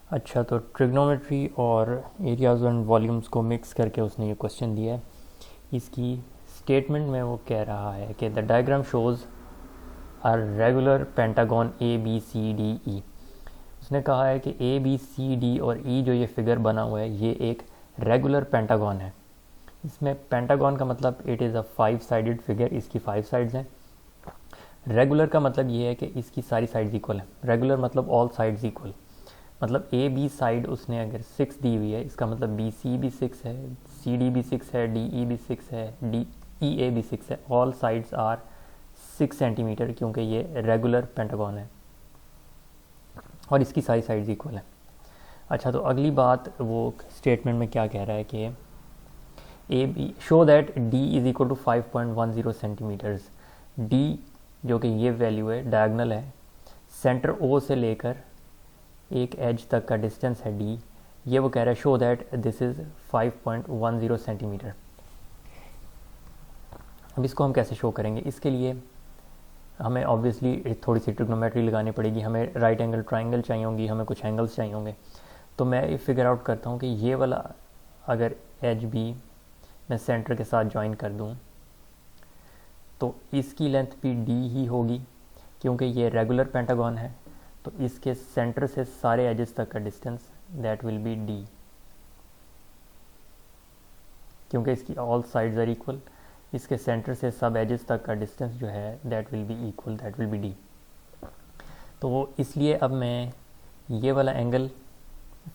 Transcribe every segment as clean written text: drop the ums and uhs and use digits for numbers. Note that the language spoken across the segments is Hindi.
अच्छा, तो ट्रिग्नोमेट्री और एरियाज एंड वॉल्यूम्स को मिक्स करके उसने ये क्वेश्चन दिया है। इसकी स्टेटमेंट में वो कह रहा है कि the diagram shows a regular pentagon A B C D E. उसने कहा है कि ए बी सी डी और ई जो ये फिगर बना हुआ है ये एक रेगुलर पेंटागन है। इसमें पेंटागन का मतलब it is a 5 sided figure, इसकी 5 साइड्स हैं। रेगुलर का मतलब ये है कि इसकी सारी साइड्स इक्वल हैं। रेगुलर मतलब ऑल साइड्स इक्वल, मतलब ए बी साइड उसने अगर 6 दी हुई है, इसका मतलब बी सी भी 6 है, सी डी भी 6 है, डी ई भी 6 है, डी ई ए भी 6 है। ऑल साइड्स आर 6 सेंटीमीटर, क्योंकि ये रेगुलर पेंटागन है और इसकी सारी साइड्स इक्वल है। अच्छा, तो अगली बात वो स्टेटमेंट में क्या कह रहा है कि A B show that D is equal to 5.10 centimetres. D जो कि ये वैल्यू है, डायगनल है, सेंटर ओ से लेकर एक एज तक का डिस्टेंस है डी। ये वो कह रहा है show that this is 5.10 centimetre. अब इसको हम कैसे शो करेंगे? इसके लिए हमें ऑब्वियसली थोड़ी सी ट्रिग्नोमेट्री लगानी पड़ेगी। हमें राइट एंगल ट्राइंगल चाहिए होंगी, हमें कुछ एंगल्स चाहिए होंगे। तो मैं ये फिगर आउट करता हूँ कि ये वाला अगर एज बी मैं सेंटर के साथ ज्वाइन कर दूँ तो इसकी लेंथ भी डी ही होगी, क्योंकि ये रेगुलर पेंटागन है। तो इसके सेंटर से सारे एजेस तक का distance that will B D, क्योंकि इसकी ऑल साइड्स आर इक्वल। इसके सेंटर से सब एजेस तक का डिस्टेंस जो है that will be equal, that will B D. तो इसलिए अब मैं ये वाला एंगल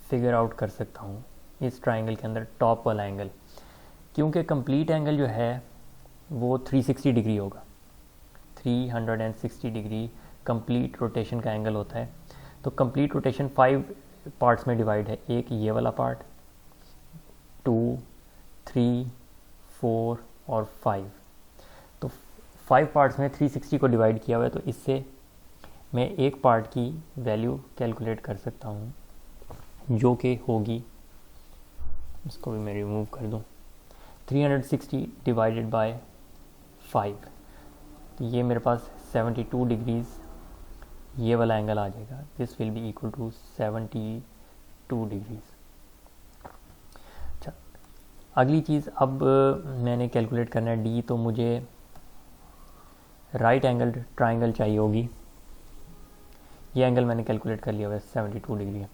फिगर आउट कर सकता हूँ इस ट्राइंगल के अंदर, टॉप वाला एंगल, क्योंकि कंप्लीट एंगल जो है वो 360 डिग्री होगा। 360 डिग्री कंप्लीट रोटेशन का एंगल होता है। तो कंप्लीट रोटेशन 5 पार्ट्स में डिवाइड है। एक ये वाला पार्ट, 2, 3, 4 और 5। तो 5 पार्ट्स में 360 को डिवाइड किया हुआ है। तो इससे मैं एक पार्ट की वैल्यू कैलकुलेट कर सकता हूँ, जो कि होगी, इसको भी मैं रिमूव कर दूँ, 360 डिवाइडेड बाय 5। तो ये मेरे पास 72 डिग्रीज़ ये वाला एंगल आ जाएगा। This will be equal to 72 degrees. अच्छा, अगली चीज़ अब मैंने कैलकुलेट करना है डी। तो मुझे राइट एंगल ट्राइंगल चाहिए होगी। ये एंगल मैंने कैलकुलेट कर लिया हुआ है, 72 डिग्री है।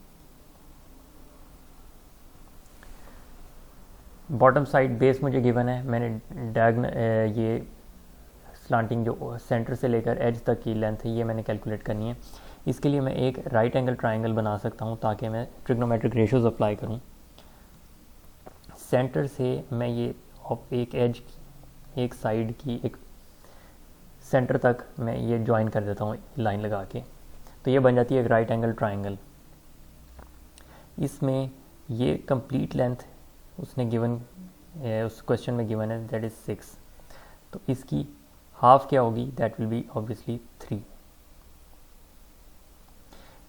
बॉटम साइड बेस मुझे गिवन है। मैंने ये स्लांटिंग जो सेंटर से लेकर एज तक की लेंथ है ये मैंने कैलकुलेट करनी है। इसके लिए मैं एक राइट एंगल ट्राइंगल बना सकता हूँ ताकि मैं ट्रिग्नोमेट्रिक रेशियोज अप्लाई करूँ। सेंटर से मैं ये एक एज एक साइड की एक सेंटर तक मैं ये ज्वाइन कर देता हूँ लाइन लगा के। तो ये बन जाती है एक राइट एंगल ट्राइंगल। इसमें ये कंप्लीट लेंथ उसने गिवन, उस क्वेश्चन में गिवन है, दैट इज़ 6। तो इसकी हाफ क्या होगी? That will B obviously 3।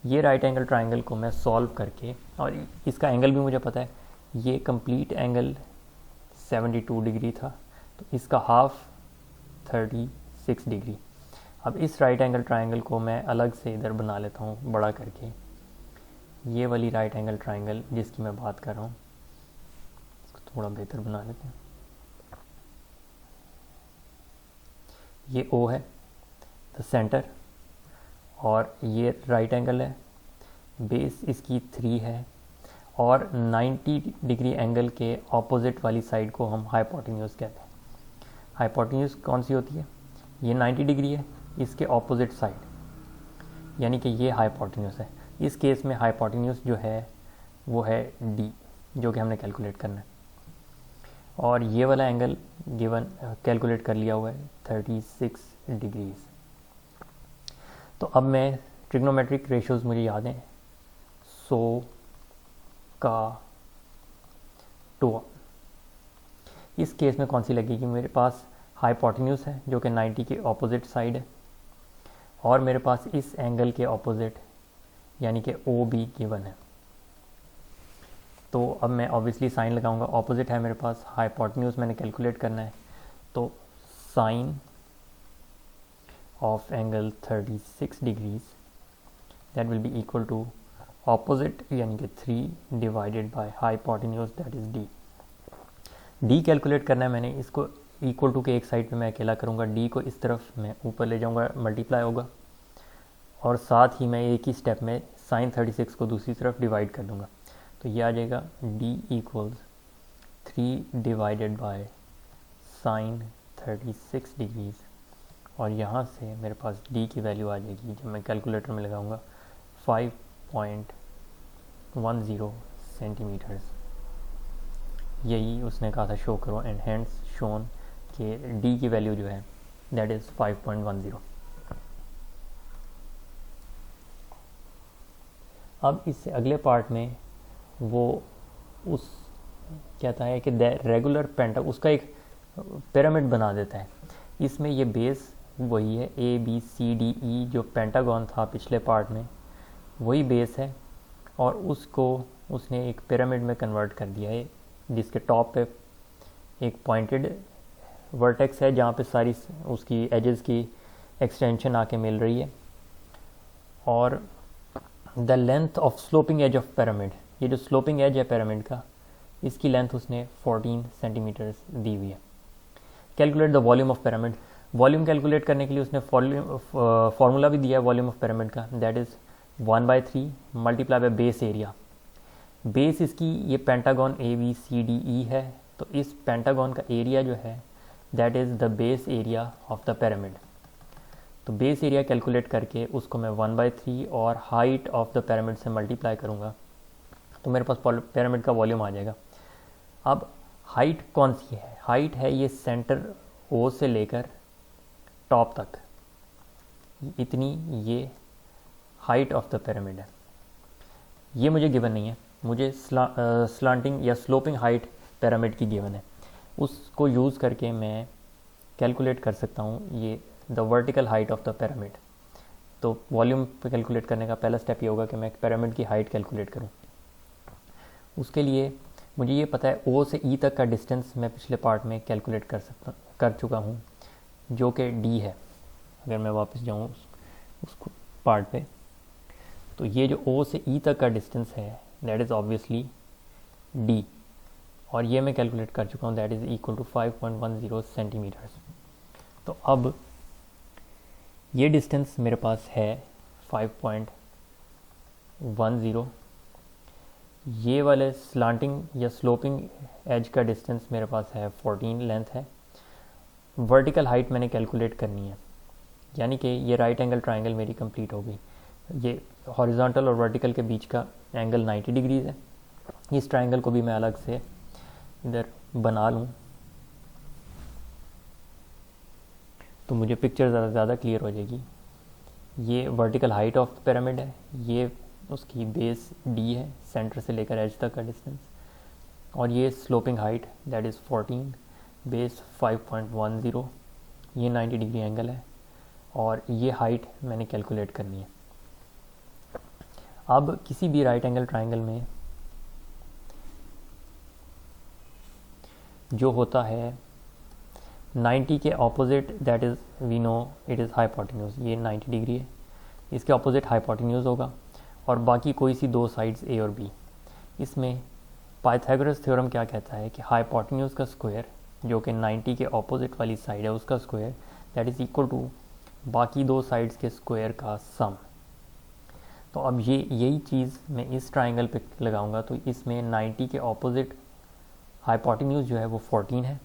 ये राइट एंगल ट्राइंगल को मैं सॉल्व करके, और इसका एंगल भी मुझे पता है, ये कंप्लीट एंगल 72 डिग्री था, तो इसका हाफ 36 डिग्री। अब इस राइट एंगल ट्राइंगल को मैं अलग से इधर बना लेता हूँ बड़ा करके। ये वाली राइट एंगल ट्राइंगल जिसकी मैं बात कर रहा हूँ, इसको थोड़ा बेहतर बना लेते हैं। ये ओ है द सेंटर, और ये राइट एंगल है, बेस इसकी 3 है, और 90 डिग्री एंगल के ऑपोजिट वाली साइड को हम हाइपोटेन्यूज कहते हैं। हाइपोटेन्यूज कौन सी होती है? ये 90 डिग्री है, इसके ऑपोजिट साइड, यानी कि ये हाइपोटेन्यूज है। इस केस में हाइपोटेन्यूज जो है वो है डी, जो कि हमने कैलकुलेट करना है। और ये वाला एंगल गिवन कैलकुलेट कर लिया हुआ है 36 डिग्रीज। तो अब मैं ट्रिग्नोमेट्रिक रेशियोज मुझे याद हैं, 100 का 2। इस केस में कौन सी लगेगी? मेरे पास हाइपोटेन्यूज है जो कि 90 के ऑपोजिट साइड है, और मेरे पास इस एंगल के ऑपोजिट यानी कि ओ बी गिवन है। तो अब मैं ऑब्वियसली साइन लगाऊंगा। ऑपोजिट है मेरे पास, हाइपोटेन्यूज मैंने कैलकुलेट करना है, तो sine of angle 36 degrees that will be equal to opposite यानी कि 3 divided by hypotenuse that is D. D calculate करना है मैंने, इसको इक्वल टू के एक साइड पे मैं अकेला करूँगा, डी को इस तरफ मैं ऊपर ले जाऊँगा, मल्टीप्लाई होगा, और साथ ही मैं एक ही स्टेप में साइन 36 को दूसरी तरफ डिवाइड कर दूँगा। तो ये आ जाएगा D equals 3 divided by sine 36 degrees, और यहाँ से मेरे पास डी की वैल्यू आ जाएगी जब मैं कैलकुलेटर में लगाऊंगा 5.10 सेंटीमीटर्स। यही उसने कहा था शो करो, एंड हैंड्स शोन कि डी की वैल्यू जो है दैट इज़ 5.10। अब इससे अगले पार्ट में वो उस कहता है कि रेगुलर पेंटा उसका एक पिरामिड बना देता है। इसमें ये बेस वही है, ए बी सी डी ई जो पेंटागन था पिछले पार्ट में वही बेस है, और उसको उसने एक पिरामिड में कन्वर्ट कर दिया है, जिसके टॉप पे एक पॉइंटेड वर्टेक्स है जहाँ पे सारी उसकी एजेस की एक्सटेंशन आके मिल रही है, और the length of sloping edge of pyramid, ये जो स्लोपिंग एज है पिरामिड का, इसकी लेंथ उसने 14 सेंटीमीटर्स दी हुई है। Calculate the volume of pyramid, volume calculate करने के लिए उसने फार्मूला भी दिया है वॉल्यूम ऑफ पिरामिड का, that is 1/3 multiply by base area. Base इसकी ये pentagon A B C D E है, तो इस पेंटागन का एरिया जो है that is the base area of the pyramid. तो बेस एरिया कैलकुलेट करके उसको मैं 1/3 और हाइट ऑफ द पिरामिड से मल्टीप्लाई करूँगा, तो मेरे पास पिरामिड का वॉल्यूम आ जाएगा। अब हाइट कौन सी है, हाइट है ये सेंटर ओ से लेकर टॉप तक, इतनी ये हाइट ऑफ द पिरामिड है। ये मुझे गिवन नहीं है, मुझे स्लांटिंग या स्लोपिंग हाइट पिरामिड की गिवन है, उसको यूज़ करके मैं कैलकुलेट कर सकता हूँ ये the vertical height of the pyramid. तो वॉल्यूम पे कैलकुलेट करने का पहला स्टेप ये होगा कि मैं पिरामिड की हाइट कैलकुलेट करूँ। उसके लिए मुझे ये पता है ओ से ई तक का डिस्टेंस मैं पिछले पार्ट में कैलकुलेट कर चुका हूँ, जो कि डी है। अगर मैं वापस जाऊँ उस पार्ट पे, तो ये जो ओ से ई तक का डिस्टेंस है दैट इज़ ऑब्वियसली डी, और ये मैं कैलकुलेट कर चुका हूँ, that is equal to 5.10 centimetres. तो अब ये डिस्टेंस मेरे पास है 5.10, ये वाले स्लांटिंग या स्लोपिंग एज का डिस्टेंस मेरे पास है 14 लेंथ है। वर्टिकल हाइट मैंने कैलकुलेट करनी है, यानी कि ये राइट एंगल ट्रायंगल मेरी कंप्लीट हो गई। ये हॉरिजॉन्टल और वर्टिकल के बीच का एंगल 90 डिग्रीज है। इस ट्रायंगल को भी मैं अलग से इधर बना लूँ तो मुझे पिक्चर ज़्यादा क्लियर हो जाएगी। ये वर्टिकल हाइट ऑफ पिरामिड है, ये उसकी बेस डी है, सेंटर से लेकर एज तक का डिस्टेंस, और ये sloping height that is 14, base 5.10, ये 90 डिग्री एंगल है, और ये हाइट मैंने कैलकुलेट करनी है। अब किसी भी राइट एंगल ट्रायंगल में जो होता है 90 के opposite that is we know it is hypotenuse, ये 90 डिग्री है, इसके ऑपोजिट हाइपोटेन्यूज होगा, और बाकी कोई सी दो साइड्स ए और बी। इसमें पाइथागोरस थ्योरम क्या कहता है कि हाइपोटेन्यूज का स्क्वायर जो कि 90 के ऑपोजिट वाली साइड है उसका square that is equal to बाकी दो साइड्स के स्क्वायर का सम। तो अब यही चीज़ मैं इस ट्राइंगल पे लगाऊंगा, तो इसमें 90 के ऑपोजिट हाइपोटेन्यूज जो है वो 14 है,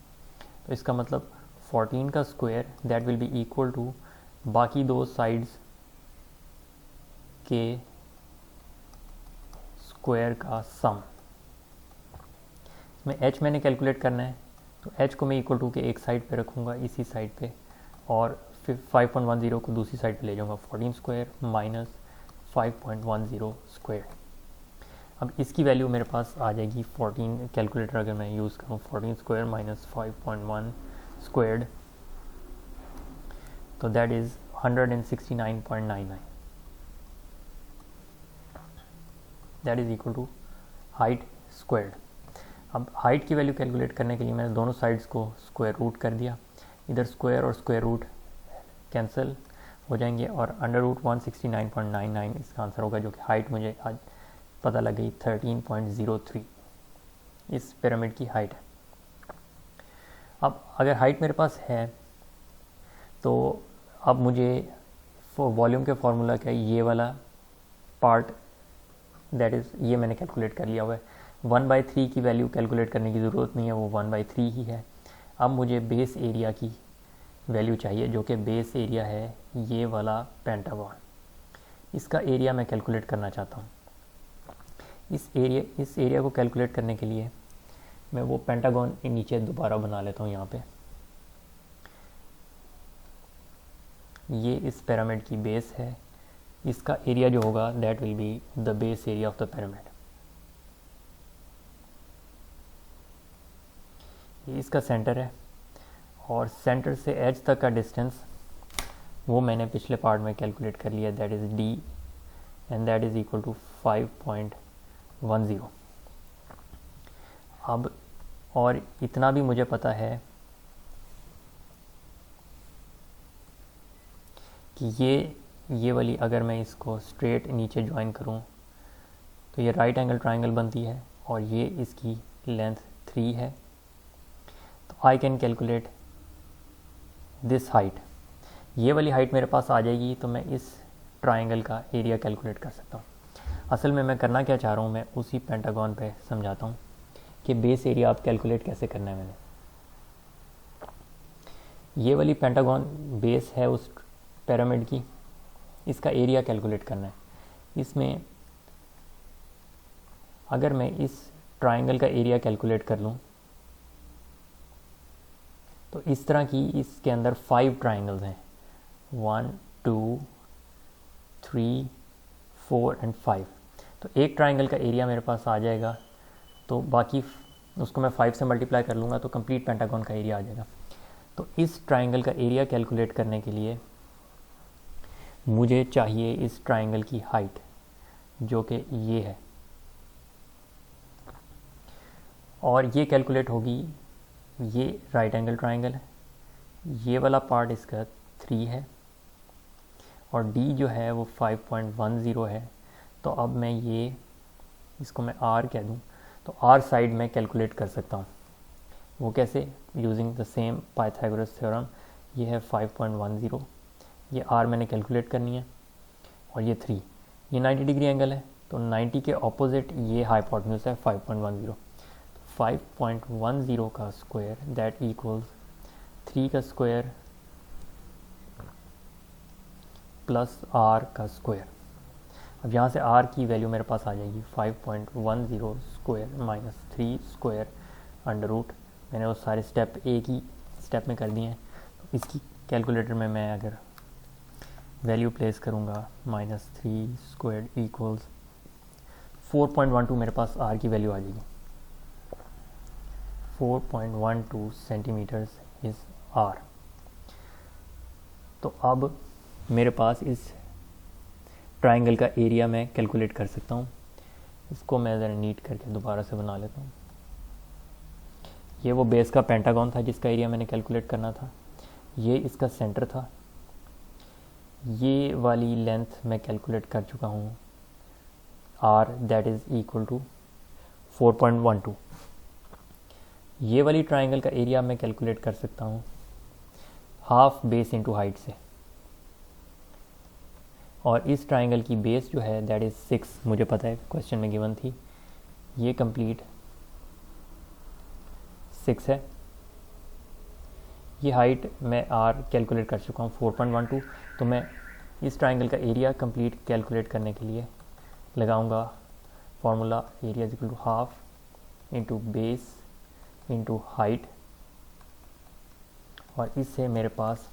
तो इसका मतलब 14 का square that will be equal to बाकी दो साइड्स के स्क्वायर का सम। इसमें h मैंने कैलकुलेट करना है, तो h को मैं इक्वल टू के एक साइड पे रखूँगा इसी साइड पे, और फिर 5.10 को दूसरी साइड पे ले जाऊँगा, 14 स्क्वायर माइनस 5.10 स्क्वायर। अब इसकी वैल्यू मेरे पास आ जाएगी 14, कैलकुलेटर अगर मैं यूज़ करूँ 14 स्क्वायर माइनस 5.1 स्क्वायर्ड, तो that is 169.99, that is equal to height squared. अब हाइट की वैल्यू कैलकुलेट करने के लिए मैंने दोनों साइड्स को स्क्वायर रूट कर दिया, इधर स्क्वायर और स्क्वायर रूट कैंसिल हो जाएंगे, और अंडर रूट 169.99 इसका आंसर होगा, जो कि हाइट मुझे आज पता लग गई 13.03 इस पिरामिड की हाइट है। अब अगर हाइट मेरे पास है तो अब मुझे वॉल्यूम के फार्मूला क्या है, ये वाला पार्ट दैट इज़ ये मैंने कैलकुलेट कर लिया हुआ है। 1/3 की वैल्यू कैलकुलेट करने की ज़रूरत नहीं है, वो 1/3 ही है। अब मुझे बेस एरिया की वैल्यू चाहिए जो कि बेस एरिया है ये वाला पेंटागन। इसका एरिया मैं कैलकुलेट करना चाहता हूँ। इस एरिया को कैलकुलेट करने के लिए मैं वो पेंटागन नीचे दोबारा बना लेता हूँ। यहाँ पे ये इस पिरामिड की बेस है, इसका एरिया जो होगा that will be the base area of the pyramid. ये इसका सेंटर है और सेंटर से एज तक का डिस्टेंस वो मैंने पिछले पार्ट में कैलकुलेट कर लिया, that is D and that is equal to 5.10। अब और इतना भी मुझे पता है कि ये वाली अगर मैं इसको स्ट्रेट नीचे ज्वाइन करूं तो ये राइट एंगल ट्रायंगल बनती है और ये इसकी लेंथ 3 है। तो I can calculate this height. ये वाली हाइट मेरे पास आ जाएगी तो मैं इस ट्रायंगल का एरिया कैलकुलेट कर सकता हूँ। असल में मैं करना क्या चाह रहा हूँ, मैं उसी पेंटागन पे समझाता हूँ कि बेस एरिया आप कैलकुलेट कैसे करना है। मैंने ये वाली पेंटागन बेस है उस पिरामिड की, इसका एरिया कैलकुलेट करना है। इसमें अगर मैं इस ट्रायंगल का एरिया कैलकुलेट कर लूँ तो इस तरह की इसके अंदर 5 ट्रायंगल्स हैं, 1 2 3 4 एंड 5। तो एक ट्रायंगल का एरिया मेरे पास आ जाएगा, तो बाकी उसको मैं 5 से मल्टीप्लाई कर लूँगा तो कंप्लीट पेंटागन का एरिया आ जाएगा। तो इस ट्रायंगल का एरिया कैलकुलेट करने के लिए मुझे चाहिए इस ट्रायंगल की हाइट जो कि ये है, और ये कैलकुलेट होगी। ये राइट एंगल ट्रायंगल है, ये वाला पार्ट इसका 3 है और डी जो है वो 5.10 है। तो अब मैं ये इसको मैं आर कह दूँ तो आर साइड में कैलकुलेट कर सकता हूँ। वो कैसे, using the same Pythagoras theorem. ये है 5.10, ये आर मैंने कैलकुलेट करनी है और ये 3, ये 90 डिग्री एंगल है तो 90 के ऑपोजिट ये हाइपोटेन्यूज है 5.10। 5.10 का स्क्वायर दैट इक्वल्स 3 का स्क्वायर प्लस आर का स्क्वायर। अब यहाँ से आर की वैल्यू मेरे पास आ जाएगी 5.10 square minus 3 square under root. मैंने वो सारे स्टेप एक ही स्टेप में कर दिए हैं। तो इसकी कैलकुलेटर में मैं अगर वैल्यू प्लेस करूँगा -3 स्क्वायर इक्वल्स 4.12 मेरे पास आर की वैल्यू आ जाएगी। 4.12 सेंटीमीटर्स इज़ आर। तो अब मेरे पास इस ट्रायंगल का एरिया मैं कैलकुलेट कर सकता हूँ। इसको मैं ज़रा नीट करके दोबारा से बना लेता हूँ। ये वो बेस का पेंटागन था जिसका एरिया मैंने कैलकुलेट करना था, ये इसका सेंटर था, ये वाली लेंथ मैं कैलकुलेट कर चुका हूँ R that is equal to 4.12। ये वाली ट्रायंगल का एरिया मैं कैलकुलेट कर सकता हूँ हाफ बेस इंटू हाइट से, और इस ट्रायंगल की बेस जो है दैट इज़ 6, मुझे पता है क्वेश्चन में गिवन थी। ये कंप्लीट 6 है। ये हाइट मैं आर कैलकुलेट कर चुका हूँ 4.12। तो मैं इस ट्रायंगल का एरिया कंप्लीट कैलकुलेट करने के लिए लगाऊंगा formula area is equal to half into base into height, और इससे मेरे पास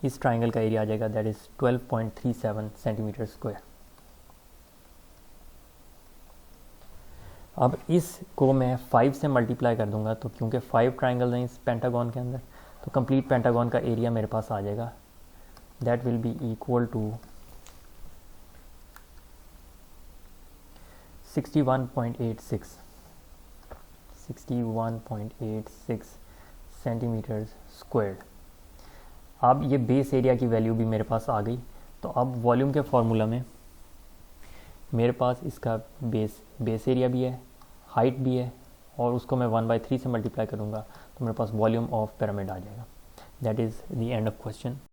इस ट्रायंगल का एरिया आ जाएगा दैट इज़ 12.37 सेंटीमीटर स्क्वायर। अब इसको मैं 5 से मल्टीप्लाई कर दूंगा तो क्योंकि 5 ट्रायंगल हैं इस पेंटागन के अंदर, तो कंप्लीट पेंटागन का एरिया मेरे पास आ जाएगा that will be equal to 61.86 centimetre squared. अब ये बेस एरिया की वैल्यू भी मेरे पास आ गई। तो अब वॉल्यूम के फार्मूला में मेरे पास इसका बेस एरिया भी है, हाइट भी है, और उसको मैं 1/3 से मल्टीप्लाई करूँगा तो मेरे पास वॉल्यूम ऑफ पिरामिड आ जाएगा। That is the end of question.